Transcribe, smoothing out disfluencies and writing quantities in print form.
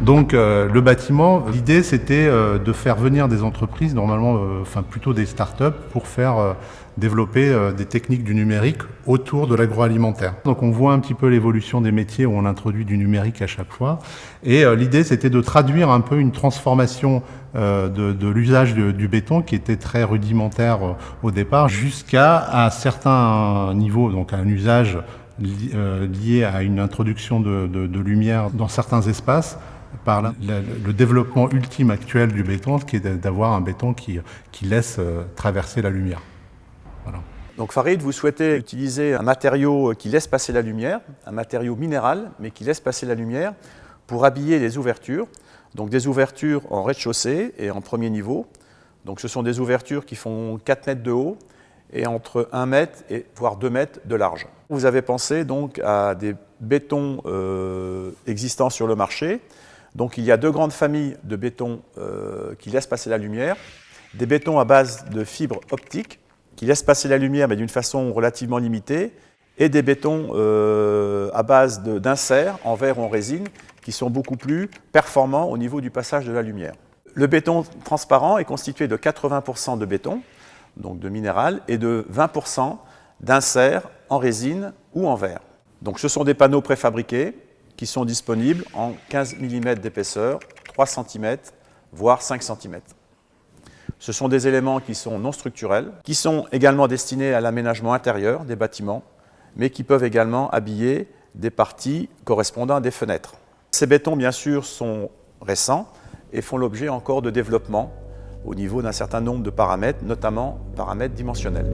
Donc le bâtiment, l'idée c'était de faire venir des entreprises, normalement, plutôt des startups, pour faire développer des techniques du numérique autour de l'agroalimentaire. Donc on voit un petit peu l'évolution des métiers où on introduit du numérique à chaque fois. Et l'idée c'était de traduire un peu une transformation de l'usage du béton qui était très rudimentaire au départ jusqu'à un certain niveau, donc un usage lié à une introduction de lumière dans certains espaces par le développement ultime actuel du béton, qui est d'avoir un béton qui laisse traverser la lumière. Voilà. Donc Farid, vous souhaitez utiliser un matériau qui laisse passer la lumière, un matériau minéral, mais qui laisse passer la lumière, pour habiller les ouvertures. Donc des ouvertures en rez-de-chaussée et en premier niveau. Donc ce sont des ouvertures qui font 4 mètres de haut et entre 1 mètre et voire 2 mètres de large. Vous avez pensé donc à des bétons existants sur le marché. Donc il y a 2 grandes familles de bétons qui laissent passer la lumière. Des bétons à base de fibres optiques qui laissent passer la lumière mais d'une façon relativement limitée, et des bétons à base d'inserts en verre ou en résine qui sont beaucoup plus performants au niveau du passage de la lumière. Le béton transparent est constitué de 80% de béton, donc de minéral, et de 20% d'inserts en résine ou en verre. Donc ce sont des panneaux préfabriqués qui sont disponibles en 15 mm d'épaisseur, 3 cm, voire 5 cm. Ce sont des éléments qui sont non structurels, qui sont également destinés à l'aménagement intérieur des bâtiments, mais qui peuvent également habiller des parties correspondant à des fenêtres. Ces bétons, bien sûr, sont récents et font l'objet encore de développement au niveau d'un certain nombre de paramètres, notamment paramètres dimensionnels.